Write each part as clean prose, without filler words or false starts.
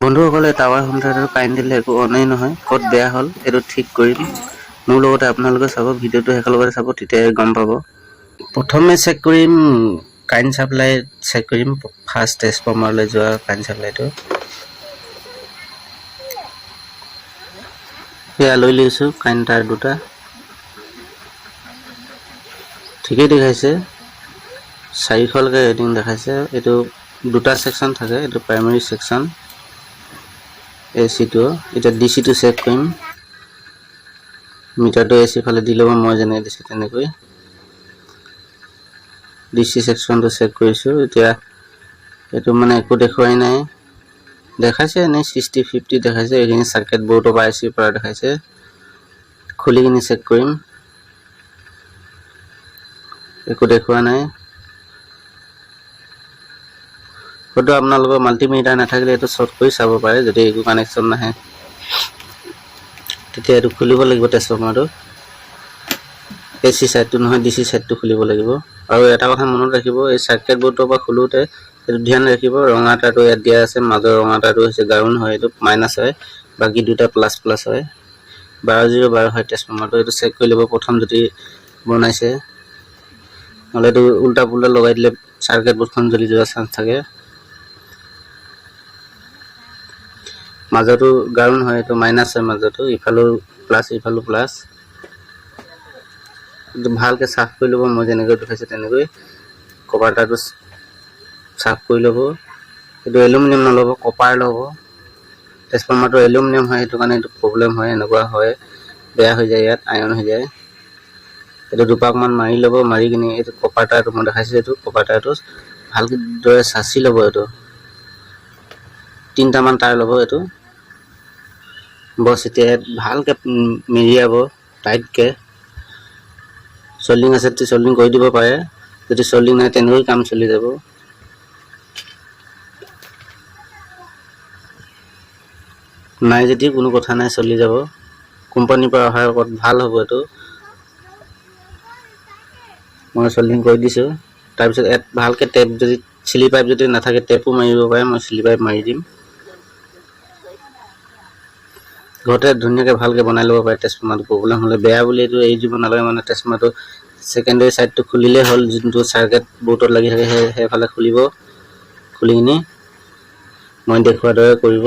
বন্ধুসকলে tower home theatre current দিলে একো অনেই নহয়, ক'ত বেয়া হ'ল এইটো ঠিক কৰিম। মোৰ লগতে আপোনালোকে চাব, ভিডিঅ'টো একেলগতে চাব, তেতিয়াই গম পাব। প্ৰথমে চেক কৰিম কাৰেণ্ট চাপ্লাই চেক কৰিম, ফাৰ্ষ্ট ট্ৰেন্সফৰ্মাৰলৈ যোৱা কাৰেণ্ট চাপ্লাইটো। সেয়া লৈ লৈছোঁ কাৰেণ্ট তাৰ দুটা, ঠিকেই দেখাইছে, 400লৈকে ৰেডিং দেখাইছে। এইটো দুটা সেকশন থাকে, এইটো প্ৰাইমাৰী সেকশন এচিটো। এতিয়া ডিচিটো চেক কৰিম, মিটাৰটো এচি ফালে দি ল'ব, মই যেনেকৈ দিছোঁ তেনেকৈ ডিচি সেকশনটো চেক কৰিছোঁ। এতিয়া এইটো মানে একো দেখুৱাই নাই, দেখাইছে এনেই 60-50 দেখাইছে। এইখিনি সাৰ্কিট বোৰ্ডৰ পৰা আইচিৰ পৰা দেখাইছে। খুলি কিনি চেক কৰিম, একো দেখুৱা নাই। হয়তো আপোনালোকৰ মাল্টিমিটাৰ নাথাকিলে এইটো শ্বৰ্ট কৰি চাব পাৰে, যদি একো কানেকশ্যন নাহে তেতিয়া এইটো খুলিব লাগিব ট্ৰেন্সফৰ্মাৰটো। এচি সাইডটো নহয়, ডিচি সাইডটো খুলিব লাগিব। আৰু এটা কথা মনত ৰাখিব, এই সাৰ্কিট বোৰ্ডৰ পৰা খোলোতে এইটো ধ্যান ৰাখিব, ৰঙা তাৰটো ইয়াত দিয়া আছে, মাজৰ ৰঙা তাৰটো হৈছে গ্ৰাউণ্ড হয়, এইটো মাইনাছ হয়, বাকী দুটা প্লাছ প্লাছ হয়। 12-0-12 হয় ট্ৰেন্সফৰ্মাৰটো। এইটো চেক কৰি ল'ব প্ৰথম যদি বনাইছে, নহ'লে এইটো উল্টা পুল্টা লগাই দিলে সাৰ্কিট বোৰ্ডখন জ্বলি যোৱাৰ চান্স থাকে। মাজতো গ্ৰাউণ্ড হয়, এইটো মাইনাছ হয়, মাজতো ইফালো প্লাছ ইফালো প্লাছ। এইটো ভালকৈ চাফ কৰি ল'ব, মই যেনেকৈ দেখাইছোঁ তেনেকৈ কপাৰ তাৰটো চাফ কৰি ল'ব। এইটো এলুমিনিয়াম নল'ব, কপাৰ ল'ব। ট্ৰেন্সফৰ্মাৰটো এলুমিনিয়াম হয়, সেইটো কাৰণে এইটো প্ৰব্লেম হয়, এনেকুৱা হয়, বেয়া হৈ যায়, ইয়াত আইৰণ হৈ যায়। এইটো দুপাকমান মাৰি ল'ব, মাৰি কিনি এইটো কপাৰ তাৰটো মই দেখাইছোঁ, এইটো কপাৰ তাৰটো ভালকৈ দৰে চাচি ল'ব। এইটো 3টামান তাৰ ল'ব, এইটো বছ। এতিয়া ভালকৈ মেৰিয়াব টাইটকৈ। চল্ডিং আছে চল্ডিং কৰি দিব পাৰে, যদি চল্ডিং নাই তেনেকৈ কাম চলি যাব। নাই যদি কোনো কথা নাই, চলি যাব। কোম্পানীৰ পৰা অহাৰ আগত ভাল হ'ব এইটো। মই চল্ডিং কৰি দিছোঁ। তাৰপিছত ভালকৈ টেপ, যদি চিলি পাইপ যদি নাথাকে টেপো মাৰিব পাৰে, মই চিলি পাইপ মাৰি দিম। ঘৰতে ধুনীয়াকৈ ভালকৈ বনাই ল'ব পাৰে। ট্ৰেন্সফৰ্মাৰটো প্ৰব্লেম হ'লে বেয়া বুলি এইটো এৰি দিব নালাগে, মানে ট্ৰেন্সফৰ্মাৰটো সেকেন্ডাৰী সাইডটো খুলিলেই হ'ল, যোনটো সাৰ্কিট বোৰ্ডত লাগি থাকে সেইফালে খুলিব। খুলি কিনি মই দেখুৱাৰ দৰে কৰিব।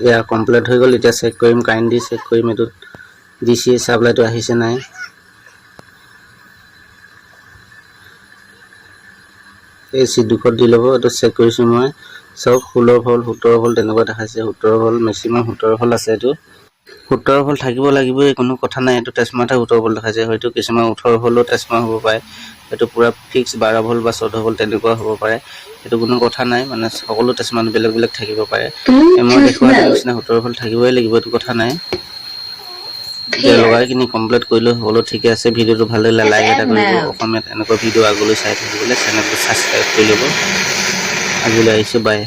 এয়া কমপ্লিট হৈ গ'ল। এতিয়া চেক কৰিম, কাৰেণ্ট দি চেক কৰিম, এইটো ডিচি চাপ্লাইটো আহিছে নাই। এচি 200 দি ল'ব, এইটো চেক কৰিছোঁ মই, চব 16 ভোল্ট 17 ভোল্ট তেনেকুৱা দেখাইছে। 17 ভোল্ট মেক্সিমাম 17 ভোল্ট আছে। এইটো 17 ভোল্ট থাকিব লাগিবই, কোনো কথা নাই। এইটো ট্ৰেন্সফৰ্মাৰতে 17 ভোল্ট দেখাইছে, হয়তো কিছুমান 18 ভোল্টৰ ট্ৰেন্সফৰ্মাৰ হ'ব পাৰে, এইটো পূৰা ফিক্স 12 ভোল্ট বা 14 ভোল্ট তেনেকুৱা হ'ব পাৰে। এইটো কোনো কথা নাই, মানে সকলো ট্ৰেন্সফৰ্মাৰ বেলেগ বেলেগ থাকিব পাৰে। মই দেখুওৱা নিচিনা 17 ভোল্ট থাকিবই লাগিব, এইটো কথা নাই। এতিয়া লগাই কিনি কমপ্লিট কৰিলোঁ, সকলো ঠিকে আছে। ভিডিঅ'টো ভাল লাগিলে লাইক এটা কৰিব, অসমীয়াত এনেকুৱা ভিডিঅ' আগলৈ চাই থাকিবলৈ চেনেলটো ছাবস্ক্ৰাইব কৰি ল'ব। আজিলৈ আহিছোঁ, বাই।